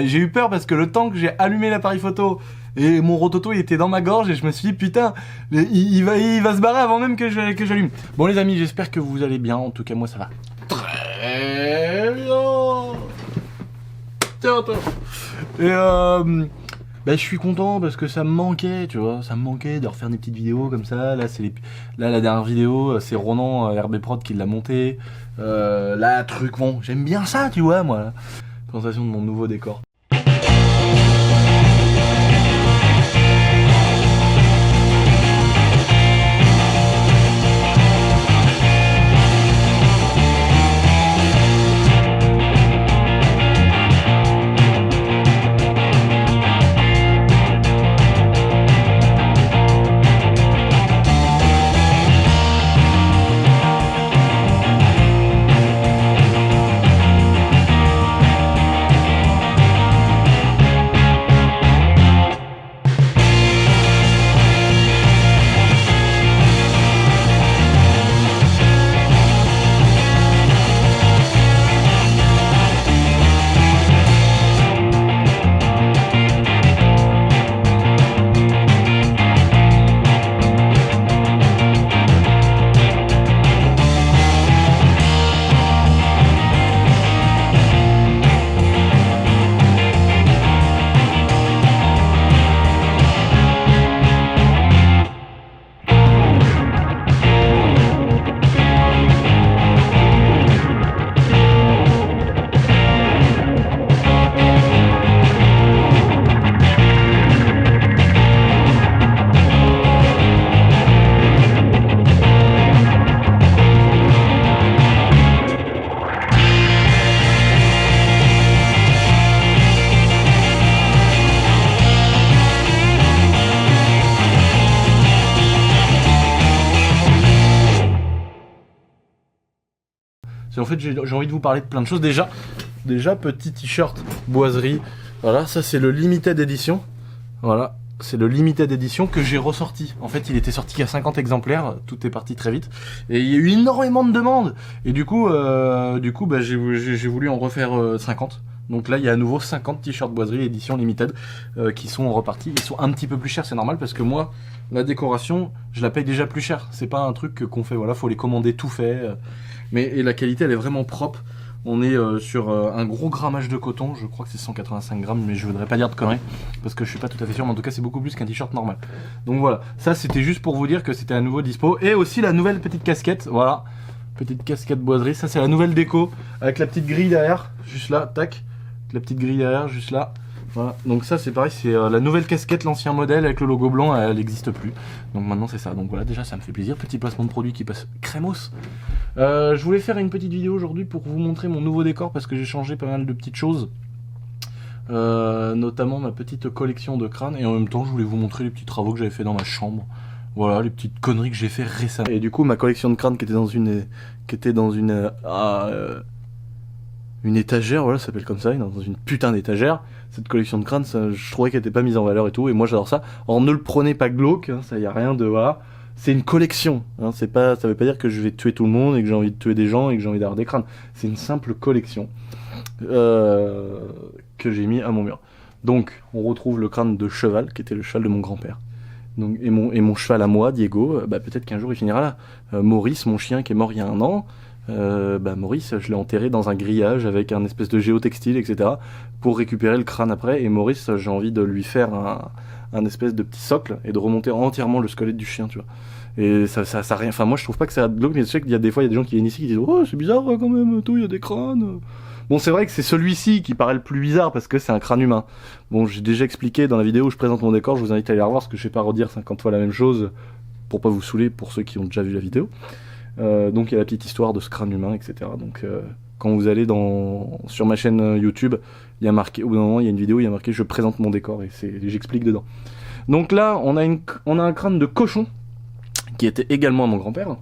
J'ai eu peur parce que le temps que j'ai allumé l'appareil photo et mon rototo il était dans ma gorge et je me suis dit putain, il va se barrer avant même que j'allume. Bon les amis, j'espère que vous allez bien. En tout cas moi ça va très bien. Tiens, toi. Et bah, je suis content parce que ça me manquait, tu vois, ça me manquait de refaire des petites vidéos comme ça. Là, là la dernière vidéo, c'est Ronan RB Prod qui l'a monté. Là, truc, bon, j'aime bien ça, tu vois, moi. Présentation de mon nouveau décor. En fait, j'ai envie de vous parler de plein de choses. Déjà petit t-shirt boiserie. Voilà, ça c'est le limited edition. Voilà, c'est le limited edition que j'ai ressorti. En fait, il était sorti qu'à 50 exemplaires. Tout est parti très vite. Et il y a eu énormément de demandes. Et du coup, bah, j'ai voulu en refaire 50. Donc là, il y a à nouveau 50 t-shirts boiserie édition limited qui sont repartis. Ils sont un petit peu plus chers, c'est normal, parce que moi, la décoration, je la paye déjà plus cher. C'est pas un truc qu'on fait, voilà, faut les commander tout fait. Et la qualité, elle est vraiment propre. On est sur un gros grammage de coton. Je crois que c'est 185 grammes, mais je voudrais pas dire de conneries, parce que je suis pas tout à fait sûr, mais en tout cas, c'est beaucoup plus qu'un t-shirt normal. Donc voilà, ça c'était juste pour vous dire que c'était à nouveau dispo. Et aussi la nouvelle petite casquette, voilà. Petite casquette boiserie, ça c'est la nouvelle déco, avec la petite grille derrière, juste là, tac. La petite grille derrière, juste là. Voilà. Donc ça c'est pareil, c'est la nouvelle casquette, l'ancien modèle avec le logo blanc, elle n'existe plus. Donc maintenant c'est ça. Donc voilà, déjà ça me fait plaisir. Petit placement de produit qui passe crémos. Je voulais faire une petite vidéo aujourd'hui pour vous montrer mon nouveau décor parce que j'ai changé pas mal de petites choses. Notamment ma petite collection de crânes. Et en même temps je voulais vous montrer les petits travaux que j'avais fait dans ma chambre. Voilà, les petites conneries que j'ai fait récemment. Et du coup ma collection de crânes qui était dans une étagère, voilà, ça s'appelle comme ça, dans une putain d'étagère. Cette collection de crânes, ça, je trouvais qu'elle était pas mise en valeur et tout, et moi j'adore ça. Alors ne le prenez pas glauque, hein, ça y a rien de, voilà. C'est une collection, hein, c'est pas, ça veut pas dire que je vais tuer tout le monde et que j'ai envie de tuer des gens et que j'ai envie d'avoir des crânes. C'est une simple collection que j'ai mis à mon mur. Donc on retrouve le crâne de cheval, qui était le cheval de mon grand-père. Donc, et mon cheval à moi, Diego, bah, peut-être qu'un jour il finira là. Maurice, mon chien qui est mort il y a 1 an, bah Maurice, je l'ai enterré dans un grillage avec un espèce de géotextile, etc. pour récupérer le crâne après. Et Maurice, j'ai envie de lui faire un espèce de petit socle et de remonter entièrement le squelette du chien, tu vois. Et ça rien. Enfin, moi je trouve pas que ça a de glauque, mais je sais qu'il y a des fois, il y a des gens qui viennent ici qui disent oh, c'est bizarre quand même, tout, il y a des crânes. Bon, c'est vrai que c'est celui-ci qui paraît le plus bizarre parce que c'est un crâne humain. Bon, j'ai déjà expliqué dans la vidéo où je présente mon décor, je vous invite à aller la revoir parce que je vais pas redire 50 fois la même chose pour pas vous saouler pour ceux qui ont déjà vu la vidéo. Donc il y a la petite histoire de ce crâne humain, etc. Donc quand vous allez sur ma chaîne YouTube, il y a marqué, au bout d'un moment il y a une vidéo, il y a marqué je présente mon décor et j'explique dedans. Donc là on a un crâne de cochon qui était également à mon grand-père.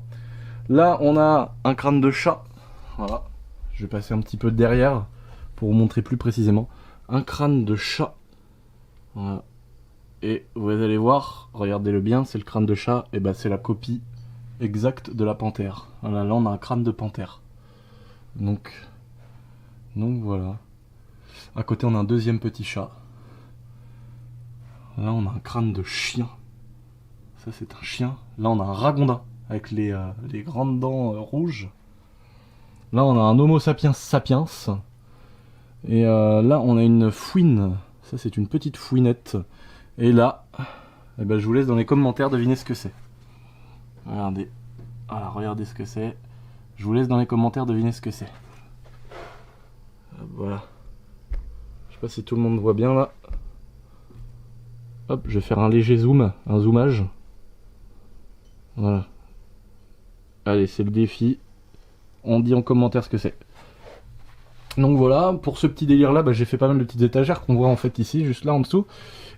Là on a un crâne de chat, voilà. Je vais passer un petit peu derrière pour vous montrer plus précisément. Un crâne de chat, voilà. Et vous allez voir, regardez-le bien, c'est le crâne de chat, et ben c'est la copie exacte de la panthère. Voilà, là on a un crâne de panthère. Donc voilà. À côté, on a un deuxième petit chat. Là, on a un crâne de chien. Ça, c'est un chien. Là, on a un ragondin avec les grandes dents rouges. Là, on a un Homo sapiens sapiens. Et là, on a une fouine. Ça, c'est une petite fouinette. Et là, eh ben, je vous laisse dans les commentaires deviner ce que c'est. Regardez. Voilà, regardez ce que c'est. Je vous laisse dans les commentaires deviner ce que c'est. Voilà. Je sais pas si tout le monde voit bien là. Hop, je vais faire un léger zoom, un zoomage. Voilà. Allez, c'est le défi. On dit en commentaire ce que c'est. Donc voilà, pour ce petit délire là, bah, j'ai fait pas mal de petites étagères qu'on voit en fait ici, juste là en dessous.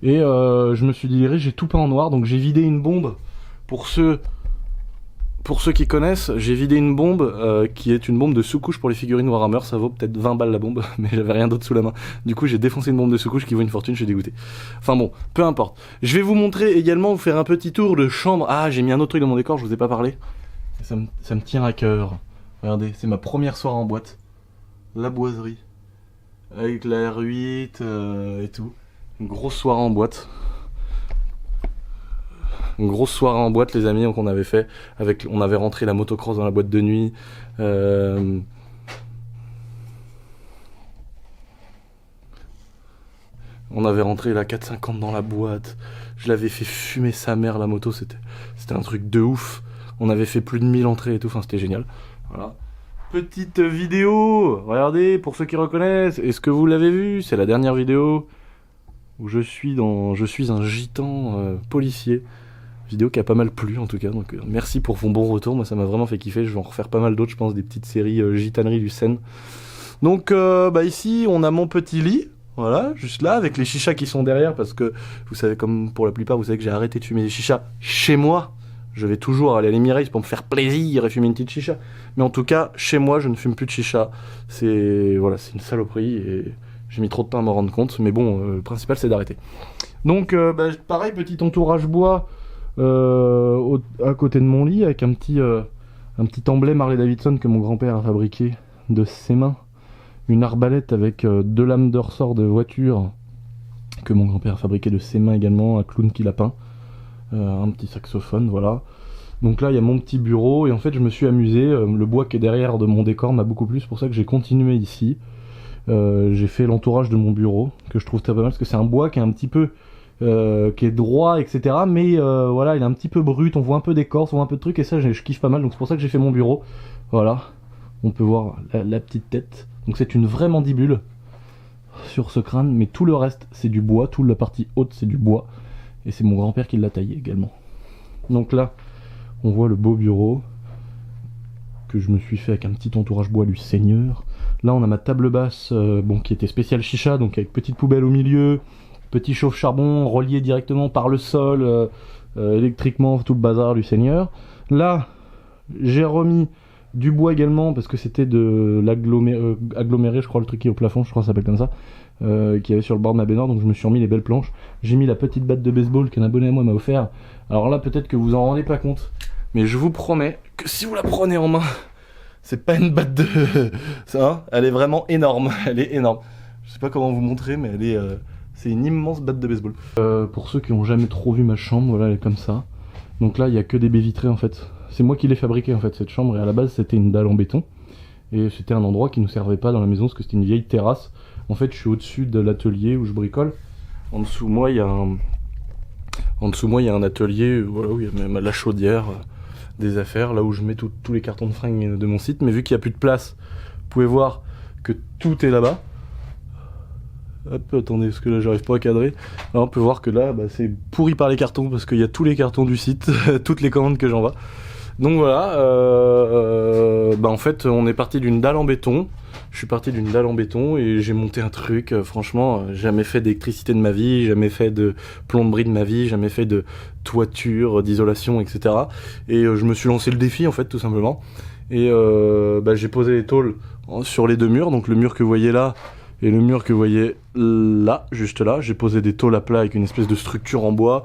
Et je me suis déliré, j'ai tout peint en noir, donc j'ai vidé une bombe. Pour ceux qui connaissent, j'ai vidé une bombe qui est une bombe de sous-couche pour les figurines Warhammer. Ça vaut peut-être 20 balles la bombe, mais j'avais rien d'autre sous la main. Du coup, j'ai défoncé une bombe de sous-couche qui vaut une fortune, je suis dégoûté. Enfin bon, peu importe. Je vais vous montrer également, vous faire un petit tour de chambre. Ah, j'ai mis un autre truc dans mon décor, je vous ai pas parlé. Ça me tient à cœur. Regardez, c'est ma première soirée en boîte. La boiserie. Avec la R8 et tout. Une grosse soirée en boîte. Une grosse soirée en boîte, les amis, qu'on avait fait. On avait rentré la motocross dans la boîte de nuit. On avait rentré la 450 dans la boîte. Je l'avais fait fumer sa mère, la moto. C'était un truc de ouf. On avait fait plus de 1000 entrées et tout. Enfin, c'était génial. Voilà. Petite vidéo. Regardez, pour ceux qui reconnaissent. Est-ce que vous l'avez vu? C'est la dernière vidéo où je suis un gitan policier. Vidéo qui a pas mal plu en tout cas, donc merci pour vos bons retours, moi ça m'a vraiment fait kiffer, je vais en refaire pas mal d'autres, je pense, des petites séries gitaneries du Seine. Donc bah ici on a mon petit lit, voilà, juste là, avec les chichas qui sont derrière, parce que vous savez, comme pour la plupart, vous savez que j'ai arrêté de fumer des chichas chez moi. Je vais toujours aller à l'Emirates pour me faire plaisir et fumer une petite chicha. Mais en tout cas, chez moi, je ne fume plus de chicha. C'est une saloperie et j'ai mis trop de temps à m'en rendre compte, mais bon, le principal c'est d'arrêter. Donc bah, pareil, petit entourage bois à côté de mon lit avec un petit emblème Harley Davidson que mon grand-père a fabriqué de ses mains, une arbalète avec 2 lames de ressort de voiture que mon grand-père a fabriqué de ses mains également, un clown qui l'a peint, un petit saxophone, voilà. Donc là il y a mon petit bureau et en fait je me suis amusé, le bois qui est derrière de mon décor m'a beaucoup plu, c'est pour ça que j'ai continué ici. J'ai fait l'entourage de mon bureau que je trouve très pas mal parce que c'est un bois qui est un petit peu qui est droit, etc. Mais voilà, il est un petit peu brut, on voit un peu d'écorce, on voit un peu de trucs, et ça je kiffe pas mal, donc c'est pour ça que j'ai fait mon bureau. Voilà, on peut voir la petite tête. Donc c'est une vraie mandibule sur ce crâne, mais tout le reste c'est du bois, toute la partie haute c'est du bois, et c'est mon grand-père qui l'a taillé également. Donc là, on voit le beau bureau que je me suis fait avec un petit entourage bois du Seigneur. Là on a ma table basse, bon, qui était spéciale chicha, donc avec petite poubelle au milieu, petit chauffe-charbon relié directement par le sol, électriquement, tout le bazar du Seigneur. Là, j'ai remis du bois également, parce que c'était de l'aggloméré, je crois, le truc qui est au plafond, je crois que ça s'appelle comme ça, qui avait sur le bord de ma baignoire, donc je me suis remis les belles planches. J'ai mis la petite batte de baseball qu'un abonné à moi m'a offert. Alors là, peut-être que vous en rendez pas compte, mais je vous promets que si vous la prenez en main, c'est pas une batte de... ça, elle est vraiment énorme, elle est énorme. Je sais pas comment vous montrer, mais elle est... c'est une immense batte de baseball. Pour ceux qui ont jamais trop vu ma chambre, voilà, elle est comme ça. Donc là, il y a que des baies vitrées en fait. C'est moi qui l'ai fabriqué en fait, cette chambre, et à la base c'était une dalle en béton. Et c'était un endroit qui nous servait pas dans la maison parce que c'était une vieille terrasse. En fait, je suis au-dessus de l'atelier où je bricole. En dessous moi, il y a un atelier, voilà, où il y a même la chaudière, des affaires, là où je mets tous les cartons de fringues de mon site. Mais vu qu'il n'y a plus de place, vous pouvez voir que tout est là-bas. Hop, attendez, parce que là j'arrive pas à cadrer. Alors, on peut voir que là, bah, c'est pourri par les cartons, parce qu'il y a tous les cartons du site, toutes les commandes que j'envoie. Donc voilà, bah en fait on est parti d'une dalle en béton. Je suis parti d'une dalle en béton et j'ai monté un truc, franchement, jamais fait d'électricité de ma vie, jamais fait de plomberie de ma vie, jamais fait de toiture, d'isolation, etc. Et je me suis lancé le défi en fait, tout simplement. Et bah, j'ai posé les tôles sur les 2 murs, donc le mur que vous voyez là, Et le mur que vous voyez là, juste là, j'ai posé des tôles à plat avec une espèce de structure en bois,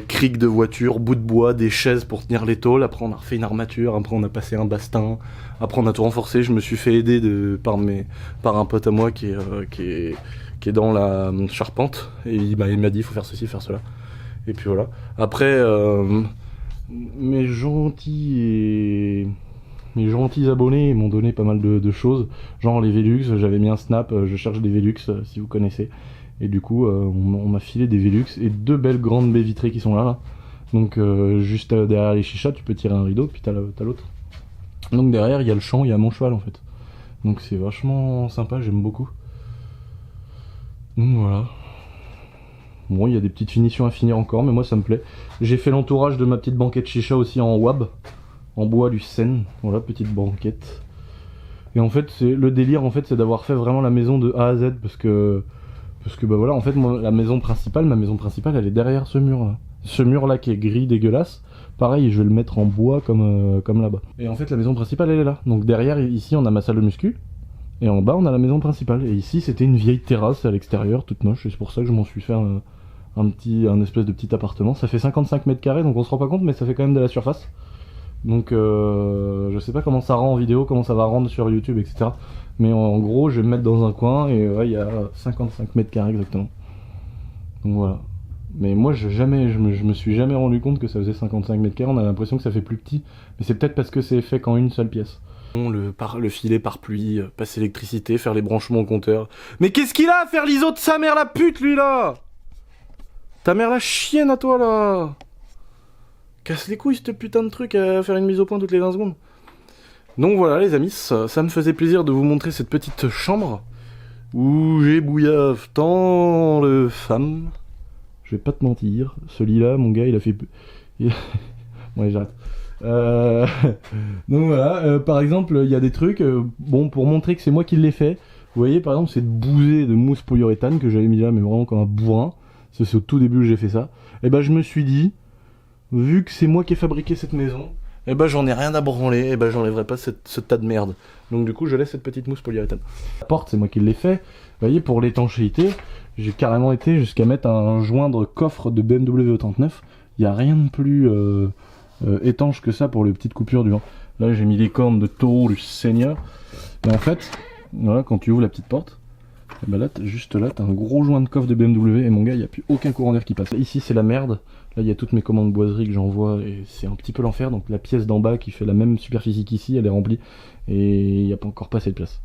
cric de voiture, bout de bois, des chaises pour tenir les tôles. Après on a refait une armature, après on a passé un bastin, après on a tout renforcé. Je me suis fait aider par un pote à moi qui est dans la charpente. Et il m'a dit il faut faire ceci, faire cela. Et puis voilà. Après, mes gentils abonnés m'ont donné pas mal de choses, genre les Velux, j'avais mis un snap, je cherche des Velux si vous connaissez, et du coup on m'a filé des Velux et 2 belles grandes baies vitrées qui sont là. Donc juste derrière les chichas tu peux tirer un rideau puis t'as l'autre. Donc derrière il y a le champ, il y a mon cheval en fait. Donc c'est vachement sympa, j'aime beaucoup. Donc voilà. Bon, il y a des petites finitions à finir encore, mais moi ça me plaît. J'ai fait l'entourage de ma petite banquette chicha aussi en wab, en bois du Seine, voilà, petite banquette. Et en fait, le délire, en fait, c'est d'avoir fait vraiment la maison de A à Z, parce que bah voilà, en fait, moi, ma maison principale, elle est derrière ce mur-là. Ce mur-là qui est gris dégueulasse, pareil, je vais le mettre en bois comme là-bas. Et en fait, la maison principale, elle est là. Donc derrière, ici, on a ma salle de muscu, et en bas, on a la maison principale. Et ici, c'était une vieille terrasse à l'extérieur, toute moche, et c'est pour ça que je m'en suis fait un espèce de petit appartement. Ça fait 55 mètres carrés, donc on se rend pas compte, mais ça fait quand même de la surface. Donc je sais pas comment ça rend en vidéo, comment ça va rendre sur YouTube, etc. Mais en gros, je vais me mettre dans un coin et ouais, il y a 55 mètres carrés exactement. Donc voilà. Mais moi, je me suis jamais rendu compte que ça faisait 55 mètres carrés. On a l'impression que ça fait plus petit. Mais c'est peut-être parce que c'est fait qu'en une seule pièce. Le filet par pluie, passer l'électricité, faire les branchements au compteur. Mais qu'est-ce qu'il a à faire l'ISO de sa mère la pute, lui là? Ta mère la chienne à toi là! Casse les couilles, ce putain de truc à faire une mise au point toutes les 20 secondes. Donc voilà les amis, ça me faisait plaisir de vous montrer cette petite chambre où j'ai bouillave tant de femmes. Je vais pas te mentir, ce lit-là, mon gars, il a fait... Bon, allez, j'arrête. Donc voilà, par exemple, il y a des trucs, bon, pour montrer que c'est moi qui l'ai fait. Vous voyez, par exemple, cette bousée de mousse polyuréthane que j'avais mis là, mais vraiment comme un bourrin. C'est au tout début que j'ai fait ça. Et ben je me suis dit... Vu que c'est moi qui ai fabriqué cette maison, eh ben j'en ai rien à branler, eh ben j'enlèverai pas ce tas de merde. Donc du coup je laisse cette petite mousse polyuréthane. La porte c'est moi qui l'ai fait, vous voyez pour l'étanchéité, j'ai carrément été jusqu'à mettre un joindre coffre de BMW E39. Il n'y a rien de plus étanche que ça pour les petites coupures du vent. Là j'ai mis des cornes de taureau du Seigneur. Et en fait, voilà, quand tu ouvres la petite porte, et ben là, juste là, t'as un gros joint de coffre de BMW et mon gars, il n'y a plus aucun courant d'air qui passe. Ici, c'est la merde. Là, il y a toutes mes commandes boiseries que j'envoie et c'est un petit peu l'enfer. Donc la pièce d'en bas qui fait la même superficie qu'ici, elle est remplie et il n'y a pas encore pas assez de place.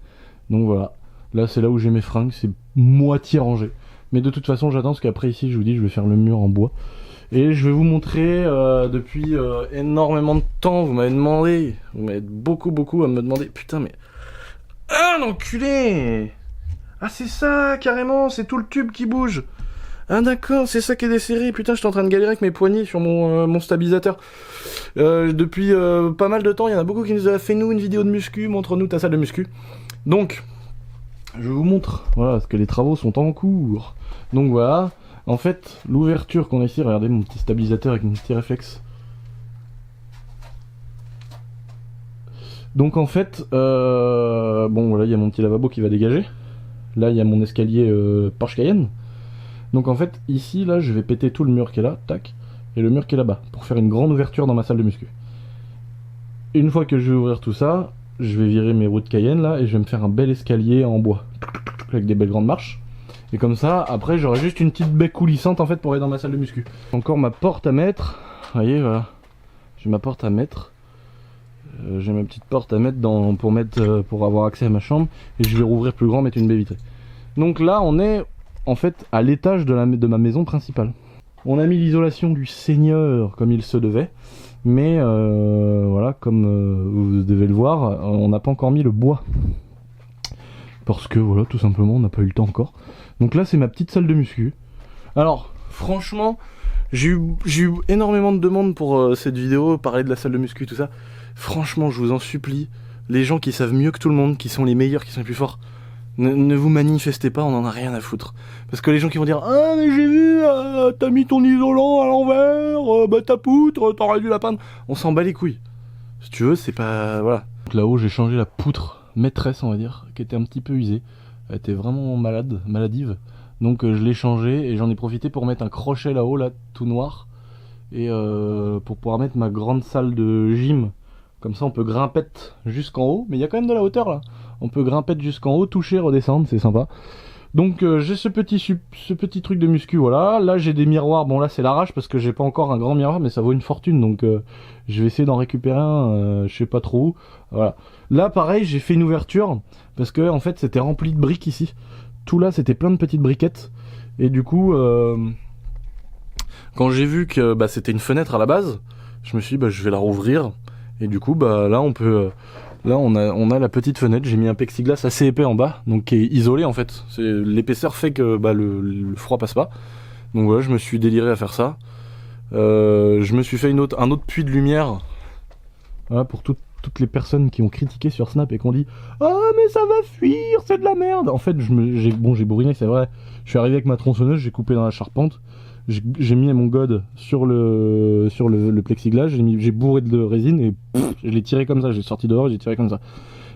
Donc voilà. Là, c'est là où j'ai mes fringues. C'est moitié rangé. Mais de toute façon, j'attends parce qu'après ici, je vous dis, je vais faire le mur en bois. Et je vais vous montrer depuis énormément de temps. Vous m'avez demandé, vous m'avez beaucoup à me demander. Putain, mais... Ah, l'enculé! Ah c'est ça, carrément, c'est tout le tube qui bouge. Ah d'accord, c'est ça qui est desserré. Putain, j'étais en train de galérer avec mes poignets sur mon stabilisateur. Depuis pas mal de temps, il y en a beaucoup qui nous ont fait nous une vidéo de muscu, montre-nous ta salle de muscu. Donc, je vous montre, voilà, parce que les travaux sont en cours. Donc voilà, en fait, l'ouverture qu'on a ici, regardez mon petit stabilisateur avec mon petit réflexe. Donc en fait, bon voilà, il y a mon petit lavabo qui va dégager. Là, il y a mon escalier Porsche Cayenne. Donc en fait, ici, là, je vais péter tout le mur qui est là, tac, et le mur qui est là-bas, pour faire une grande ouverture dans ma salle de muscu. Une fois que je vais ouvrir tout ça, je vais virer mes roues de Cayenne, là, et je vais me faire un bel escalier en bois, avec des belles grandes marches. Et comme ça, après, j'aurai juste une petite baie coulissante, en fait, pour aller dans ma salle de muscu. Encore ma porte à mettre, vous voyez, voilà. J'ai ma porte à mettre. J'ai ma petite porte à mettre pour avoir accès à ma chambre et je vais rouvrir plus grand, mettre une baie vitrée. Donc là on est en fait à l'étage de ma maison principale. On a mis l'isolation du Seigneur comme il se devait, mais voilà, comme vous devez le voir, on n'a pas encore mis le bois parce que voilà, tout simplement on n'a pas eu le temps encore. Donc là c'est ma petite salle de muscu. Alors franchement j'ai eu énormément de demandes pour cette vidéo, parler de la salle de muscu, tout ça. Franchement, je vous en supplie, les gens qui savent mieux que tout le monde, qui sont les meilleurs, qui sont les plus forts, ne vous manifestez pas, on en a rien à foutre. Parce que les gens qui vont dire « Ah, mais j'ai vu, t'as mis ton isolant à l'envers, bah ta poutre, t'aurais dû la peindre. » On s'en bat les couilles. Si tu veux, c'est pas... Voilà. Là-haut, j'ai changé la poutre maîtresse, on va dire, qui était un petit peu usée. Elle était vraiment maladive. Donc je l'ai changé et j'en ai profité pour mettre un crochet là-haut, là, tout noir. Et pour pouvoir mettre ma grande salle de gym. Comme ça on peut grimper jusqu'en haut. Mais il y a quand même de la hauteur là. On peut grimper jusqu'en haut, toucher, redescendre, c'est sympa. Donc j'ai ce petit truc de muscu, voilà. Là j'ai des miroirs, bon là c'est l'arrache parce que j'ai pas encore un grand miroir, mais ça vaut une fortune, donc je vais essayer d'en récupérer un, je sais pas trop où. Voilà. Là pareil, j'ai fait une ouverture parce que en fait c'était rempli de briques ici. Tout là c'était plein de petites briquettes. Et du coup, quand j'ai vu que bah, c'était une fenêtre à la base, je me suis dit bah, je vais la rouvrir. Et du coup bah là on peut... Là on a la petite fenêtre, j'ai mis un plexiglas assez épais en bas, donc qui est isolé en fait. L'épaisseur fait que bah, le froid passe pas. Donc voilà, je me suis déliré à faire ça. Je me suis fait un autre puits de lumière. Voilà, pour toutes les personnes qui ont critiqué sur Snap et qui ont dit « Ah mais ça va fuir, c'est de la merde !» En fait, j'ai bourriné, c'est vrai. Je suis arrivé avec ma tronçonneuse, j'ai coupé dans la charpente. J'ai mis mon god sur le plexiglas, j'ai bourré de résine et je l'ai tiré comme ça, j'ai sorti dehors et j'ai tiré comme ça.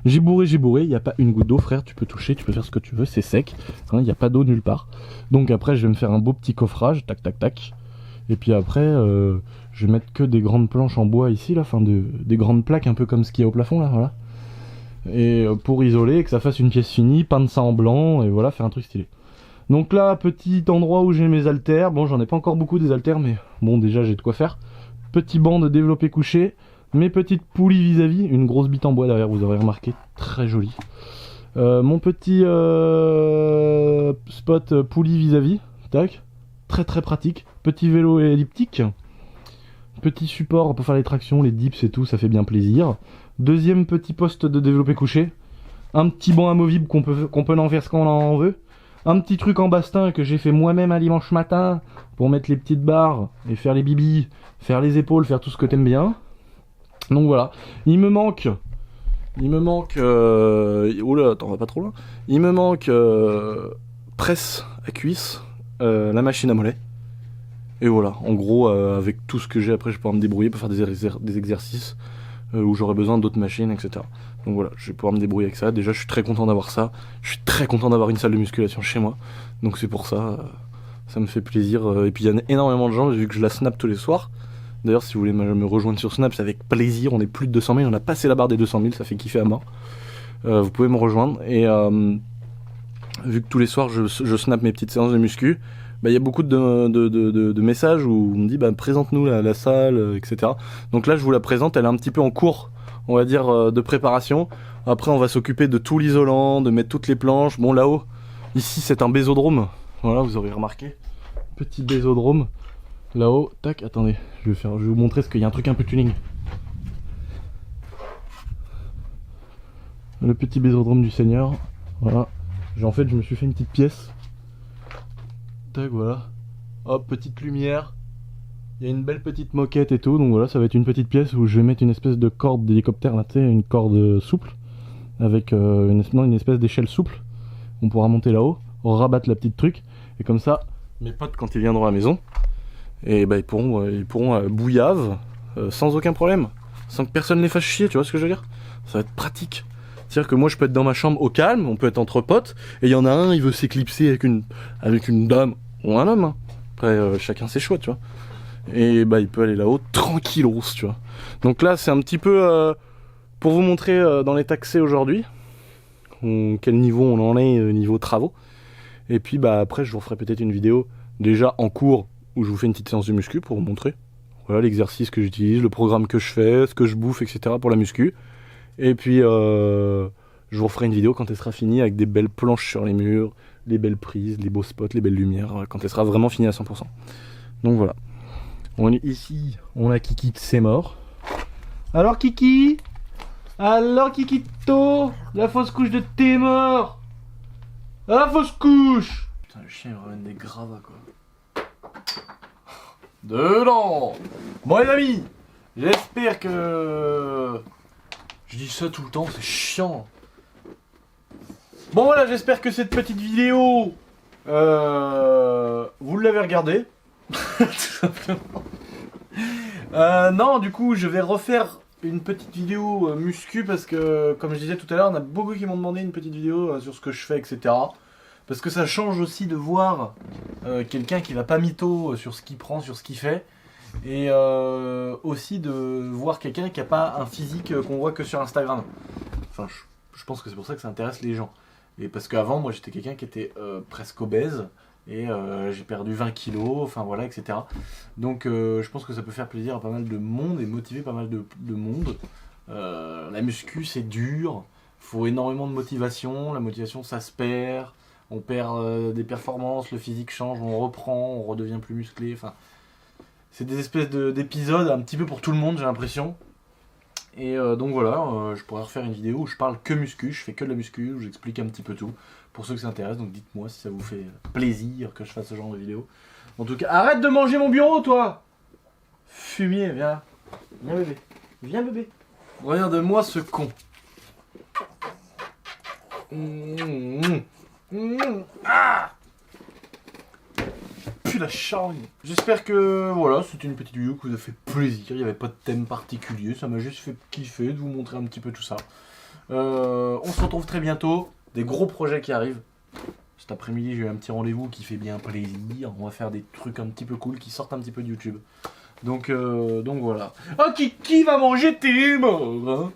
J'ai bourré, il n'y a pas une goutte d'eau frère, tu peux toucher, tu peux faire ce que tu veux, c'est sec, il n'y a pas d'eau nulle part. Donc après je vais me faire un beau petit coffrage, tac tac tac. Et puis après je vais mettre que des grandes planches en bois ici, là, enfin des grandes plaques un peu comme ce qu'il y a au plafond là, voilà. Et pour isoler, que ça fasse une pièce finie, peindre ça en blanc et voilà, faire un truc stylé. Donc là, petit endroit où j'ai mes haltères. Bon, j'en ai pas encore beaucoup des haltères, mais bon, déjà j'ai de quoi faire. Petit banc de développé couché. Mes petites poulies vis-à-vis. Une grosse bite en bois derrière, vous aurez remarqué. Très joli. Mon petit spot poulie vis-à-vis. Tac. Très très pratique. Petit vélo elliptique. Petit support pour faire les tractions, les dips et tout, ça fait bien plaisir. Deuxième petit poste de développé couché. Un petit banc amovible qu'on peut en faire ce qu'on en veut. Un petit truc en bastin que j'ai fait moi-même un dimanche matin pour mettre les petites barres et faire les bibis, faire les épaules, faire tout ce que t'aimes bien. Donc voilà. Il me manque... Oula, attends, on va pas trop loin. Il me manque presse à cuisse, la machine à mollet. Et voilà, en gros, avec tout ce que j'ai après, je vais pouvoir me débrouiller pour faire des exercices où j'aurai besoin d'autres machines, etc. Donc voilà, je vais pouvoir me débrouiller avec ça. Déjà, je suis très content d'avoir ça. Je suis très content d'avoir une salle de musculation chez moi. Donc c'est pour ça, ça me fait plaisir. Et puis il y a énormément de gens, vu que je la snap tous les soirs. D'ailleurs, si vous voulez me rejoindre sur Snap, c'est avec plaisir. On est plus de 200 000, on a passé la barre des 200 000, ça fait kiffer à mort. Vous pouvez me rejoindre. Et vu que tous les soirs, je snap mes petites séances de muscu, bah, y a beaucoup de messages où on me dit bah, présente-nous la salle, etc. Donc là, je vous la présente, elle est un petit peu en cours, on va dire, de préparation. Après, on va s'occuper de tout l'isolant, de mettre toutes les planches. Bon, là-haut, ici, c'est un bésodrome. Voilà, vous aurez remarqué. Petit bésodrome. Là-haut, tac, attendez, je vais vous montrer parce qu'il y a un truc un peu tuning. Le petit bésodrome du Seigneur. Voilà. En fait, je me suis fait une petite pièce. Tac, voilà. Hop, petite lumière. Il y a une belle petite moquette et tout. Donc voilà, ça va être une petite pièce où je vais mettre une espèce de corde d'hélicoptère, là, tu sais, une corde souple. Avec une espèce d'échelle souple. On pourra monter là-haut, rabattre la petite truc. Et comme ça, mes potes, quand ils viendront à la maison, et bah, ils pourront bouillave sans aucun problème. Sans que personne les fasse chier, tu vois ce que je veux dire? Ça va être pratique. C'est-à-dire que moi je peux être dans ma chambre au calme, on peut être entre potes, et il y en a un, il veut s'éclipser avec une dame ou un homme. Hein. Après, chacun ses choix, tu vois. Et bah il peut aller là-haut tranquillos, tu vois. Donc là c'est un petit peu pour vous montrer dans l'état que c'est aujourd'hui, quel niveau on en est niveau travaux. Et puis bah après je vous ferai peut-être une vidéo déjà en cours où je vous fais une petite séance de muscu pour vous montrer. Voilà l'exercice que j'utilise, le programme que je fais, ce que je bouffe, etc. pour la muscu. Et puis je vous referai une vidéo quand elle sera finie avec des belles planches sur les murs, les belles prises, les beaux spots, les belles lumières, quand elle sera vraiment finie à 100%. Donc voilà. On est ici, on a Kiki, c'est mort. Alors Kiki? Alors Kikito? La fausse couche de t'es mort? La fausse couche! Putain le chien il ramène des gravats quoi. Dedans. Bon les amis, j'espère que... Je dis ça tout le temps, c'est chiant. Bon voilà, j'espère que cette petite vidéo, vous l'avez regardée. Tout simplement. Non, du coup, je vais refaire une petite vidéo muscu parce que, comme je disais tout à l'heure, on a beaucoup qui m'ont demandé une petite vidéo sur ce que je fais, etc. Parce que ça change aussi de voir quelqu'un qui va pas mytho sur ce qu'il prend, sur ce qu'il fait. Et aussi de voir quelqu'un qui a pas un physique qu'on voit que sur Instagram. Enfin, je pense que c'est pour ça que ça intéresse les gens. Et parce qu'avant, moi, j'étais quelqu'un qui était presque obèse. Et j'ai perdu 20 kilos, enfin voilà, etc. Donc je pense que ça peut faire plaisir à pas mal de monde et motiver pas mal de monde. La muscu, c'est dur. Faut énormément de motivation. La motivation, ça se perd. On perd des performances, le physique change, on reprend, on redevient plus musclé. Enfin, c'est des espèces d'épisodes un petit peu pour tout le monde, j'ai l'impression. Et donc voilà, je pourrais refaire une vidéo où je parle que muscu, je fais que de la muscu, où j'explique un petit peu tout, pour ceux que ça intéresse, donc dites-moi si ça vous fait plaisir que je fasse ce genre de vidéo. En tout cas, arrête de manger mon bureau, toi! Fumier, viens. Viens bébé. Viens bébé. Regarde-moi ce con. Ah! Puis la chargne. J'espère que voilà, c'était une petite vidéo qui vous a fait plaisir. Il n'y avait pas de thème particulier, ça m'a juste fait kiffer de vous montrer un petit peu tout ça. On se retrouve très bientôt. Des gros projets qui arrivent. Cet après-midi, j'ai eu un petit rendez-vous qui fait bien plaisir. On va faire des trucs un petit peu cool qui sortent un petit peu de YouTube. Donc voilà. Ah, qui va manger tes morts, hein?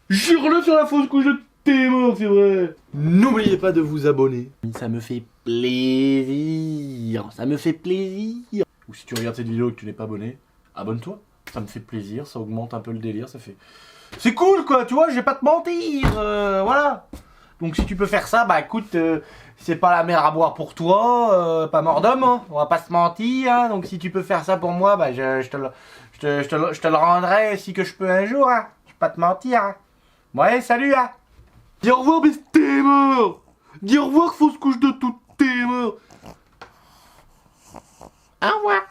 Jure-le sur la fausse couche de tes morts, c'est vrai. N'oubliez pas de vous abonner. Ça me fait plaisir. Ça me fait plaisir. Ou si tu regardes cette vidéo et que tu n'es pas abonné, abonne-toi. Ça me fait plaisir, ça augmente un peu le délire, ça fait... C'est cool quoi, tu vois, je vais pas te mentir, voilà. Donc si tu peux faire ça, bah écoute, c'est pas la mer à boire pour toi, pas mort d'homme, hein, on va pas se mentir, hein. Donc si tu peux faire ça pour moi, bah je te le rendrai si que je peux un jour, hein. Je vais pas te mentir, hein. Ouais, salut, hein. Dis au revoir, mais t'es mort. Dis au revoir, fausse couche de toutes tes morts. Au revoir.